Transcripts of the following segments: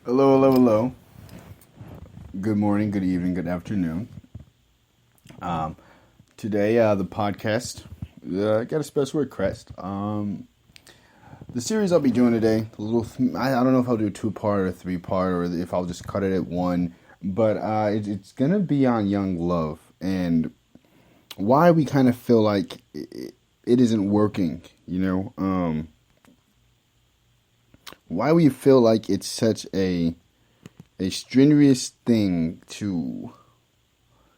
Hello, hello, hello. Good morning, good evening, good afternoon. Um, Today, the podcast, got a special request. The series I'll be doing today, I don't know if I'll do a two-part or a three-part, or if I'll just cut it at one, but it's gonna be on young love and why we kind of feel like it isn't working. Why we feel like it's such a strenuous thing to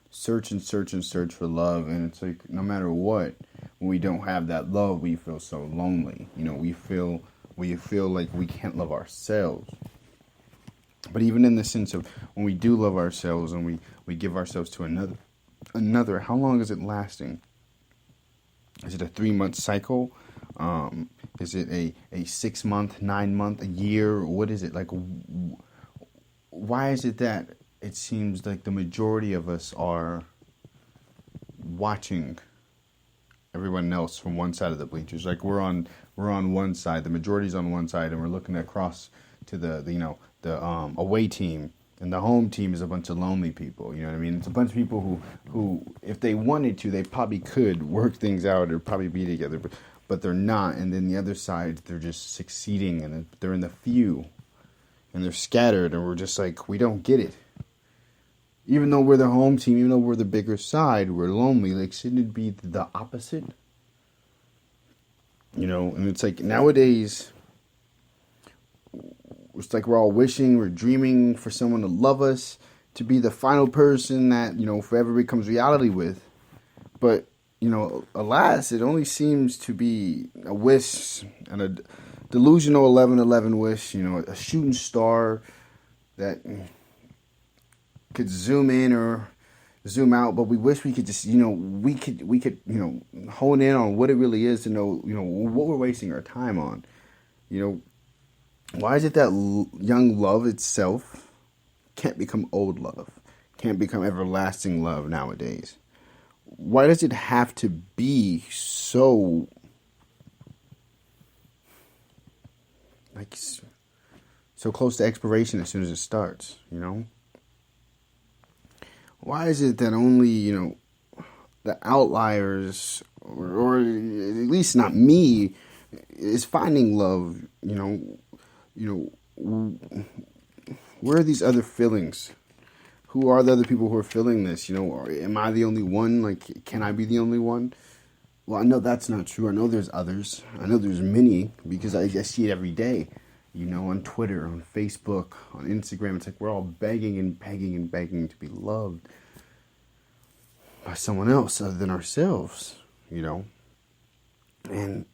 search and search and search for love, and it's like no matter what, when we don't have that love, we feel so lonely. We feel like we can't love ourselves. But even in the sense of when we do love ourselves and we give ourselves to another, how long is it lasting? Is it a 3-month cycle? Is it a 6-month, 9-month, a year? What is it like? Why is it that it seems like the majority of us are watching everyone else from one side of the bleachers? Like we're on one side, the majority's on one side, and we're looking across to the away team, and the home team is a bunch of lonely people. You know what I mean? It's a bunch of people who if they wanted to, they probably could work things out or probably be together, but they're not. And then the other side, they're just succeeding, and they're in the few, and they're scattered, and we're just like, we don't get it. Even though we're the home team, even though we're the bigger side, we're lonely. Like, shouldn't it be the opposite? And it's like nowadays, it's like we're all wishing, we're dreaming for someone to love us, to be the final person that, forever becomes reality with. But, alas, it only seems to be a wish and a delusional 11-11 wish, a shooting star that could zoom in or zoom out, but we wish we could just, we could hone in on what it really is to know, what we're wasting our time on. Why is it that young love itself can't become old love, can't become everlasting love nowadays? Why does it have to be so, so close to expiration as soon as it starts, Why is it that only, the outliers, or at least not me, is finding love, where are these other feelings? Who are the other people who are feeling this? Or am I the only one? Like, can I be the only one? Well, I know that's not true. I know there's others. I know there's many because I see it every day. On Twitter, on Facebook, on Instagram. It's like we're all begging and begging and begging to be loved by someone else other than ourselves, And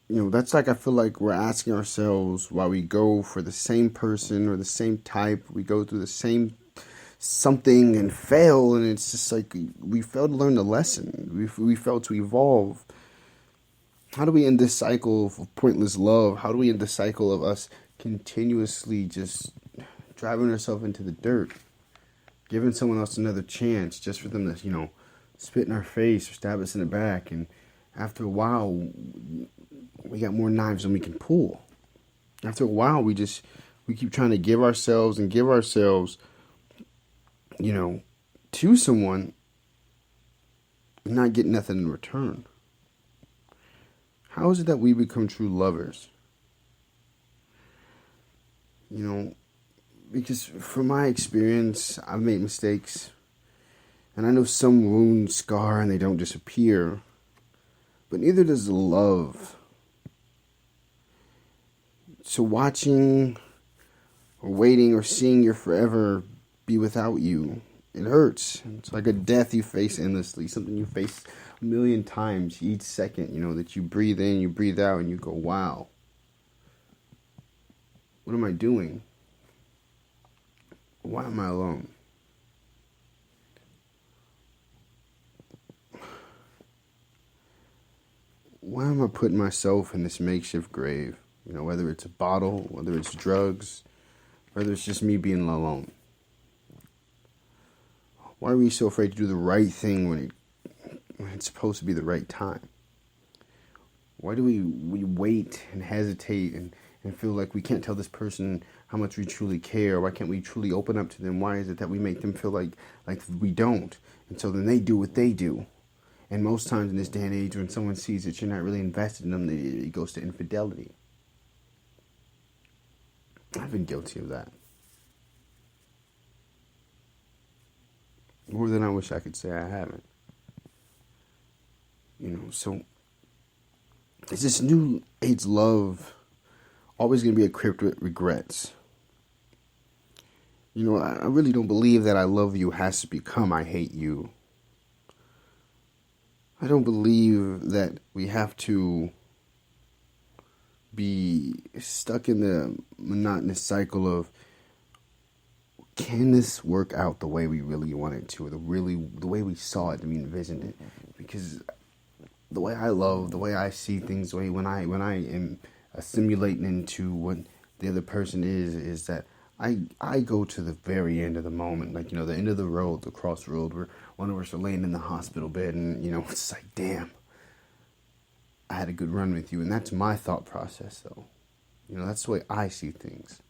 that's like, I feel like we're asking ourselves why we go for the same person or the same type. We go through the same something and fail, and it's just like we fail to learn the lesson. We fail to evolve. How do we end this cycle of pointless love? How do we end the cycle of us continuously just driving ourselves into the dirt, giving someone else another chance just for them to, spit in our face or stab us in the back, and after a while, we got more knives than we can pull. After a while, we keep trying to give ourselves, to someone and not get nothing in return. How is it that we become true lovers? Because from my experience, I've made mistakes. And I know some wounds scar and they don't disappear. But neither does love. So watching or waiting or seeing your forever be without you, it hurts. It's like a death you face endlessly. Something you face a million times each second, that you breathe in, you breathe out, and you go, wow. What am I doing? Why am I alone? Why am I putting myself in this makeshift grave? Whether it's a bottle, whether it's drugs, whether it's just me being alone. Why are we so afraid to do the right thing when it's supposed to be the right time? Why do we wait and hesitate and feel like we can't tell this person how much we truly care. Why can't we truly open up to them? Why is it that we make them feel like we don't? And so then they do what they do. And most times in this day and age, when someone sees that you're not really invested in them, it goes to infidelity. I've been guilty of that. More than I wish I could say I haven't. So is this new age love always going to be equipped with regrets? I really don't believe that I love you has to become I hate you. I don't believe that we have to be stuck in the monotonous cycle of, can this work out the way we really want it to, or the way we saw it, we envisioned it? Because the way I love, the way I see things, the way when I am assimilating into what the other person is that I go to the very end of the moment, the end of the road, the crossroad, where one of us are laying in the hospital bed, and it's like, damn, I had a good run with you. And that's my thought process, though. That's the way I see things.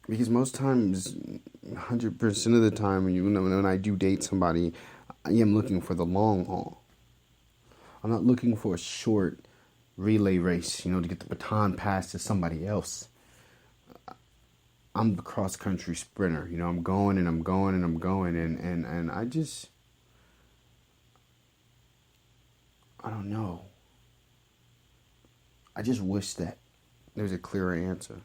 Because most times, 100% of the time, when I do date somebody, I am looking for the long haul. I'm not looking for a short relay race, to get the baton passed to somebody else. I'm the cross-country sprinter. I'm going and I'm going and I'm going. And I don't know. I just wish that there's a clearer answer.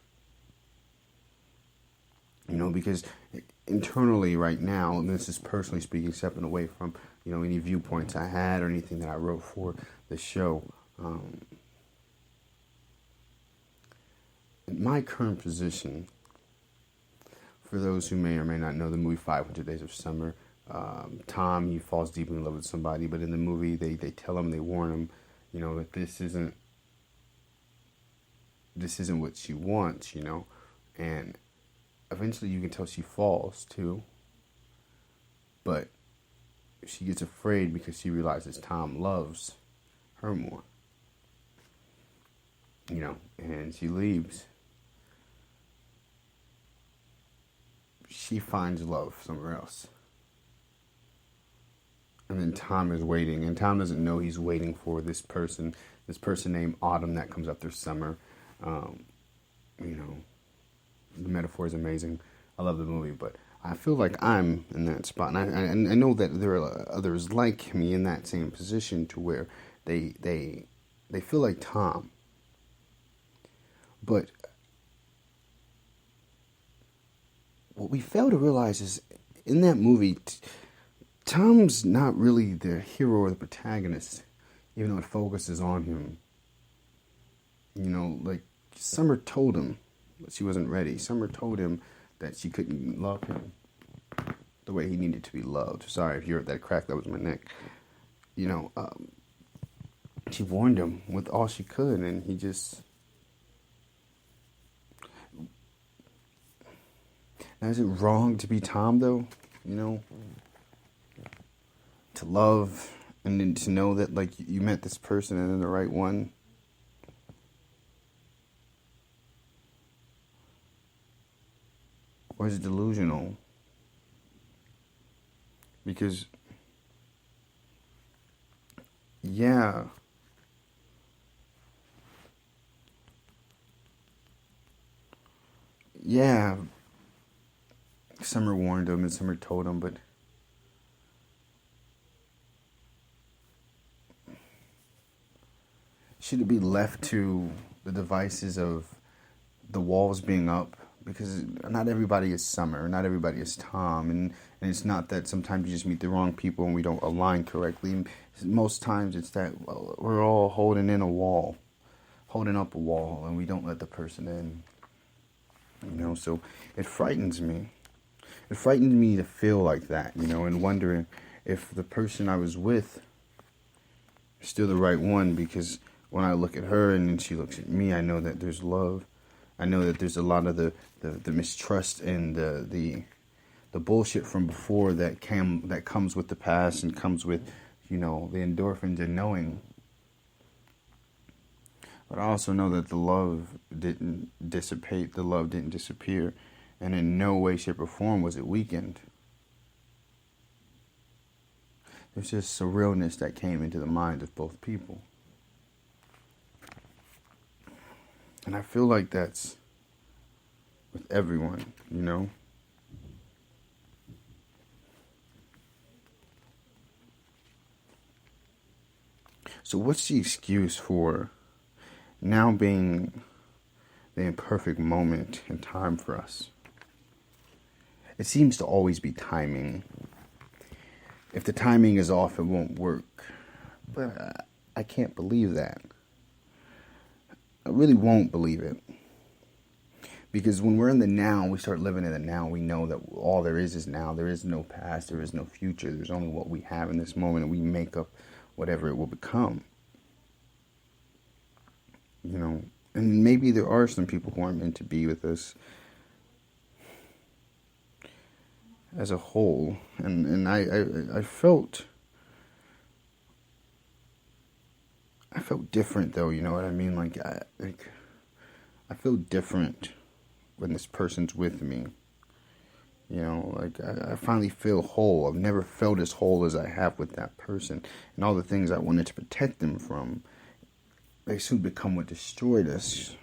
Because internally right now, and this is personally speaking, stepping away from, any viewpoints I had or anything that I wrote for the show. In my current position, for those who may or may not know the movie 500 Days of Summer, Tom, he falls deeply in love with somebody, but in the movie they tell him, they warn him, that this isn't what she wants, and eventually you can tell she falls too, but she gets afraid because she realizes Tom loves her more, and she leaves. She finds love somewhere else. And then Tom is waiting, and Tom doesn't know he's waiting for this person named Autumn that comes up this summer. The metaphor is amazing. I love the movie, but I feel like I'm in that spot, and I know that there are others like me in that same position, to where they feel like Tom, but what we fail to realize is, in that movie, Tom's not really the hero or the protagonist, even though it focuses on him. Summer told him that she wasn't ready. Summer told him that she couldn't love him the way he needed to be loved. Sorry if you heard that crack, that was my neck. She warned him with all she could, and he just... Now, is it wrong to be Tom, though? To love and then to know that, you met this person and then the right one? Or is it delusional? Because, yeah, Summer warned him and Summer told him, but should it be left to the devices of the walls being up? Because not everybody is Summer, not everybody is Tom, and it's not that sometimes you just meet the wrong people and we don't align correctly. Most times it's that we're all holding up a wall, and we don't let the person in. So it frightens me. It frightened me to feel like that, and wondering if the person I was with is still the right one, because when I look at her and then she looks at me, I know that there's love. I know that there's a lot of the mistrust and the bullshit from before that comes with the past and comes with, the endorphins and knowing. But I also know that the love didn't dissipate, the love didn't disappear, and in no way, shape, or form was it weakened. There's just surrealness that came into the minds of both people. And I feel like that's with everyone, you know? So what's the excuse for now being the imperfect moment in time for us? It seems to always be timing. If the timing is off, it won't work. But I can't believe that. I really won't believe it. Because when we're in the now, we start living in the now, we know that all there is now. There is no past, there is no future. There's only what we have in this moment, and we make up whatever it will become. You know, and maybe there are some people who aren't meant to be with us as a whole. And I felt different though, you know what I mean? I feel different when this person's with me. You know, like I finally feel whole. I've never felt as whole as I have with that person. And all the things I wanted to protect them from, they soon become what destroyed us.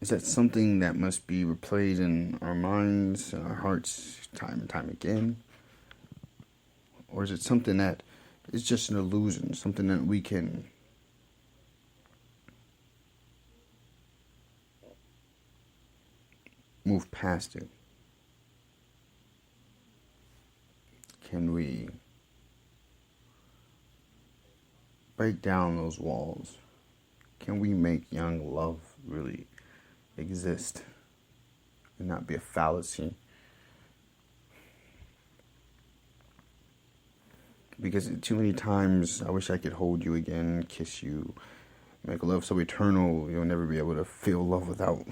Is that something that must be replayed in our minds and our hearts time and time again? Or is it something that is just an illusion, something that we can move past it? Can we break down those walls? Can we make young love really exist and not be a fallacy? Because too many times I wish I could hold you again, kiss you, make love so eternal. You'll never be able to feel love without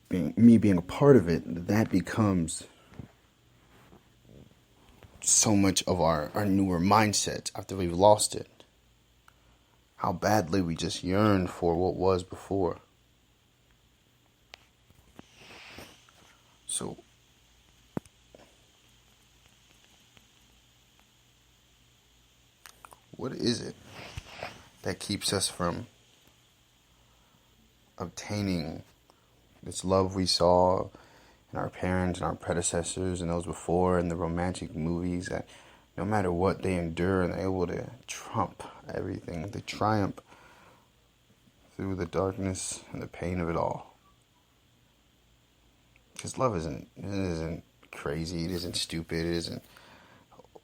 being a part of it. That becomes so much of our newer mindset after we've lost it. How badly we just yearn for what was before. So what is it that keeps us from obtaining this love we saw in our parents and our predecessors and those before in the romantic movies, that no matter what they endure and they're able to trump everything, they triumph through the darkness and the pain of it all? Because love isn't crazy, it isn't stupid, it isn't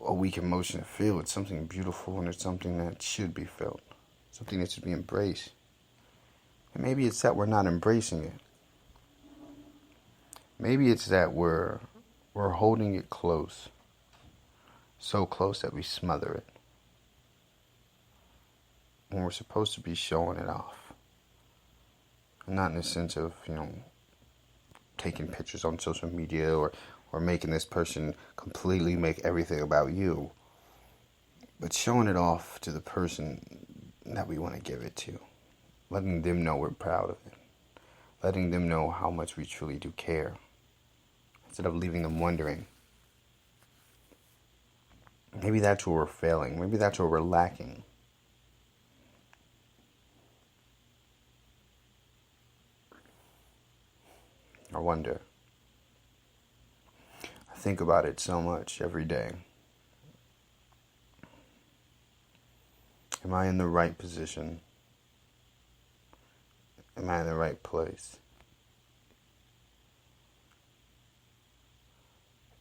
a weak emotion to feel. It's something beautiful, and it's something that should be felt, something that should be embraced. And maybe it's that we're not embracing it. Maybe it's that we're holding it close, so close that we smother it, when we're supposed to be showing it off. Not in the sense of, taking pictures on social media or making this person completely make everything about you, but showing it off to the person that we want to give it to, letting them know we're proud of it, letting them know how much we truly do care, instead of leaving them wondering. Maybe that's where we're failing. Maybe that's where we're lacking. I wonder. I think about it so much every day. Am I in the right position? Am I in the right place?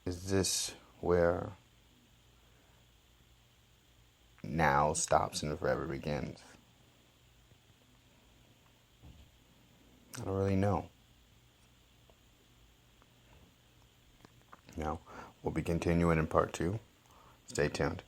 Is this where now stops and forever begins? I don't really know. Now, we'll be continuing in part 2. Stay tuned.